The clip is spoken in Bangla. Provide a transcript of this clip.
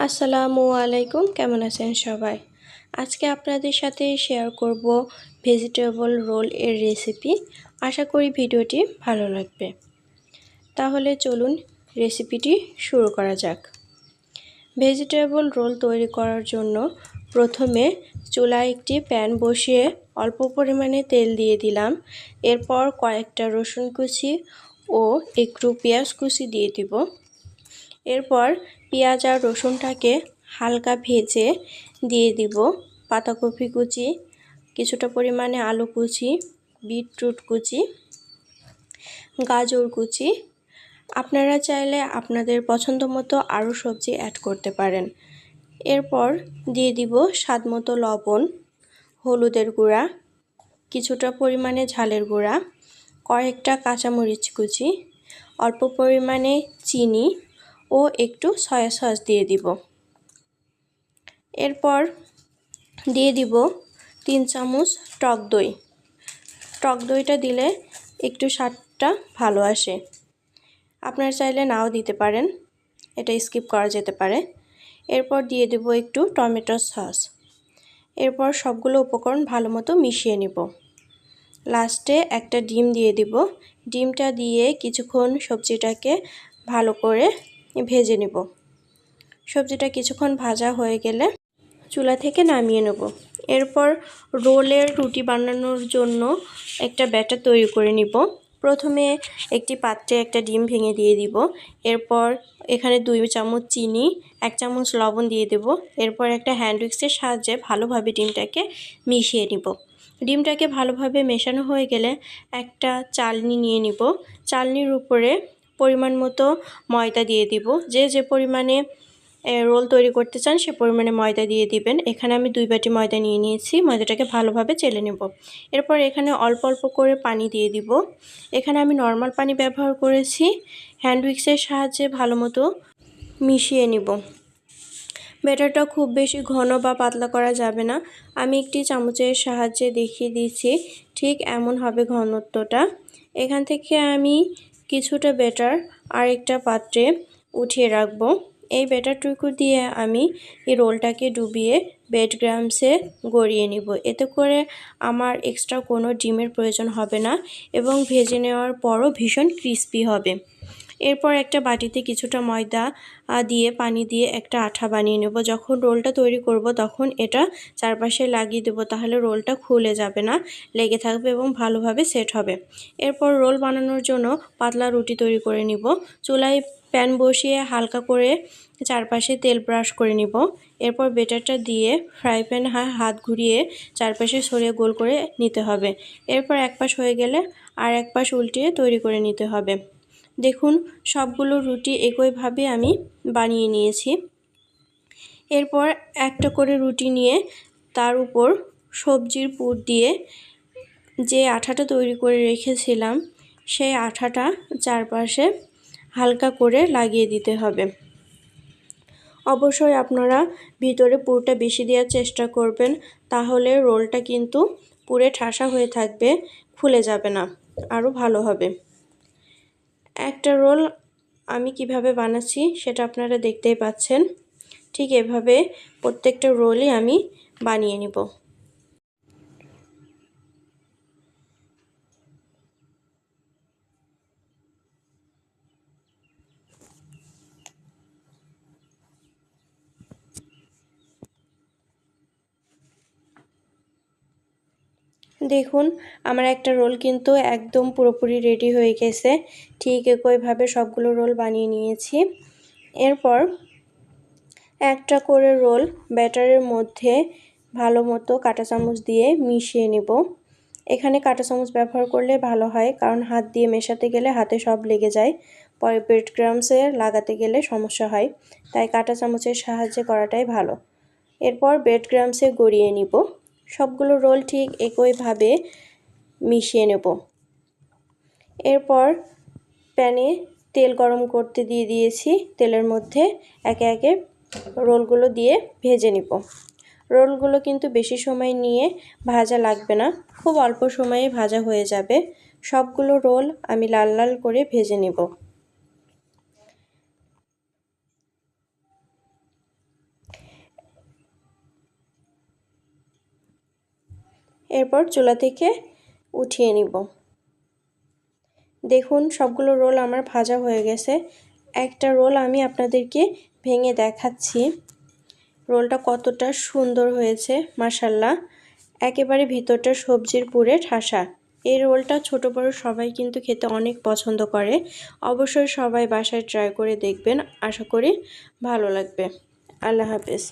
আসসালামু আলাইকুম, কেমন আছেন সবাই? আজকে আপনাদের সাথে শেয়ার করব ভেজিটেবল রোল এর রেসিপি। আশা করি ভিডিওটি ভালো লাগবে। তাহলে চলুন রেসিপিটি শুরু করা যাক। ভেজিটেবল রোল তৈরি করার জন্য প্রথমে চুলায় একটি প্যান বসিয়ে অল্প পরিমাণে তেল দিয়ে দিলাম। এরপর কয়েকটা রসুন কুচি ও একটু পেঁয়াজ কুচি দিয়ে দিব। এরপর পেঁয়াজ আর রসুনটাকে হালকা ভেজে দিয়ে দিব পাতাকপি কুচি, কিছুটা পরিমাণে আলু কুচি, বিটরুট কুচি, গাজর কুচি। আপনারা চাইলে আপনাদের পছন্দ মতো আরও সবজি অ্যাড করতে পারেন। এরপর দিয়ে দিব স্বাদমতো লবণ, হলুদের গুঁড়া, কিছুটা পরিমাণে ঝালের গুঁড়া, কয়েকটা কাঁচামরিচ কুচি, অল্প পরিমাণে চিনি ও একটু সয়া সস দিয়ে দিব। এরপর দিয়ে দিব 3 চামচ টক দই। টক দইটা দিলে একটু স্বাদটা ভালো আসে। আপনারা চাইলে নাও দিতে পারেন, এটা স্কিপ করা যেতে পারে। এরপর দিয়ে দেব একটু টমেটো সস। এরপর সবগুলো উপকরণ ভালো মতো মিশিয়ে নিব। লাস্টে একটা ডিম দিয়ে দিব। ডিমটা দিয়ে কিছুক্ষণ সবজিটাকে ভালো করে ভেজে নেব। সবজিটা কিছুক্ষণ ভাজা হয়ে গেলে চুলা থেকে নামিয়ে নেব। এরপর রোলের রুটি বানানোর জন্য একটা ব্যাটার তৈরি করে নিব। প্রথমে একটি পাত্রে একটা ডিম ভেঙে দিয়ে দিব। এরপর এখানে 2 চামচ চিনি, 1 চামচ লবণ দিয়ে দেব। এরপর একটা হ্যান্ড উইক্সের সাহায্যে ভালোভাবে ডিমটাকে মিশিয়ে নিব। ডিমটাকে ভালোভাবে মেশানো হয়ে গেলে একটা চালনি নিয়ে নিব। চালনির উপরে পরিমাণ মতো ময়দা দিয়ে দিব। যে পরিমাণে রোল তৈরি করতে চান সে পরিমাণে ময়দা দিয়ে দিবেন। এখানে আমি 2 বাটি ময়দা নিয়ে নিয়েছি। ময়দাটাকে ভালোভাবে চেলে নেব। এরপর এখানে অল্প অল্প করে পানি দিয়ে দিব। এখানে আমি নর্মাল পানি ব্যবহার করেছি। হ্যান্ড উইক্সের সাহায্যে ভালো মতো মিশিয়ে নিব। ব্যাটারটা খুব বেশি ঘন বা পাতলা করা যাবে না। আমি একটি চামচের সাহায্যে দেখিয়ে দিচ্ছি, ঠিক এমন হবে ঘনত্বটা। এখান থেকে আমি কিছুটা ব্যাটার আরেকটা পাত্রে উঠিয়ে রাখবো। এই ব্যাটারটুকু দিয়ে আমি এই রোলটাকে ডুবিয়ে ব্রেড ক্রাম্বসে গড়িয়ে নিব। এতে করে আমার এক্সট্রা কোনো ডিমের প্রয়োজন হবে না এবং ভেজে নেওয়ার পরও ভীষণ ক্রিস্পি হবে। এরপর একটা বাটিতে কিছুটা ময়দা দিয়ে পানি দিয়ে একটা আঠা বানিয়ে নেব। যখন রোলটা তৈরি করব তখন এটা চারপাশে লাগিয়ে দেব, তাহলে রোলটা খুলে যাবে না, লেগে থাকবে এবং ভালোভাবে সেট হবে। এরপর রোল বানানোর জন্য পাতলা রুটি তৈরি করে নিব। চুলায় প্যান বসিয়ে হালকা করে চারপাশে তেল ব্রাশ করে নিব। এরপর ব্যাটারটা দিয়ে ফ্রাই প্যান হাত ঘুরিয়ে চারপাশে সরিয়ে গোল করে নিতে হবে। এরপর এক পাশ হয়ে গেলে আর এক পাশ উল্টিয়ে তৈরি করে নিতে হবে। দেখুন সবগুলো রুটি একইভাবে আমি বানিয়ে নিয়েছি। এরপর একটা করে রুটি নিয়ে তার উপর সবজির পুর দিয়ে যে আঠাটা তৈরি করে রেখেছিলাম সেই আঠাটা চারপাশে হালকা করে লাগিয়ে দিতে হবে। অবশ্যই আপনারা ভিতরে পুরটা বেশি দেওয়ার চেষ্টা করবেন, তাহলে রোলটা কিন্তু পুরে ঠাসা হয়ে থাকবে, ফুলে যাবে না, আরও ভালো হবে। একটা রোল আমি কিভাবে বানাচ্ছি সেটা আপনারা দেখতেই পাচ্ছেন। ঠিক এভাবে প্রত্যেকটা রোলই আমি বানিয়ে নিব। দেখুন আমার একটা রোল কিন্তু একদম পুরোপুরি রেডি হয়ে গেছে। ঠিক একইভাবে সবগুলো রোল বানিয়ে নিয়েছি। এরপর একটা করে রোল ব্যাটারের মধ্যে ভালো মতো কাঁটা চামচ দিয়ে মিশিয়ে নেব। এখানে কাঁটা চামচ ব্যবহার করলে ভালো হয়, কারণ হাত দিয়ে মেশাতে গেলে হাতে সব লেগে যায়, পরে ব্রেড ক্রাম্বসে লাগাতে গেলে সমস্যা হয়, তাই কাঁটা চামচের সাহায্যে করাটাই ভালো। এরপর ব্রেড ক্রাম্বসে গড়িয়ে নিব। সবগুলো রোল ঠিক একইভাবে মিশিয়ে নেব। এরপর প্যানে তেল গরম করতে দিয়ে দিয়েছি। তেলের মধ্যে একে একে রোলগুলো দিয়ে ভেজে নিব। রোলগুলো কিন্তু বেশি সময় নিয়ে ভাজা লাগবে না, খুব অল্প সময়ে ভাজা হয়ে যাবে। সবগুলো রোল আমি লাল লাল করে ভেজে নেব। এরপর চুলা থেকে উঠিয়ে নিব। দেখুন সবগুলো রোল আমার ভাজা হয়ে গেছে। একটা রোল আমি আপনাদেরকে ভেঙে দেখাচ্ছি রোলটা কতটা সুন্দর হয়েছে মাশাআল্লাহ। একেবারে ভিতরটা সবজির পুরে ঠাসা। এই রোলটা ছোট বড় সবাই কিন্তু খেতে অনেক পছন্দ করে। অবশ্যই সবাই বাসায় ট্রাই করে দেখবেন, আশা করি ভালো লাগবে। আল্লাহ হাফেজ।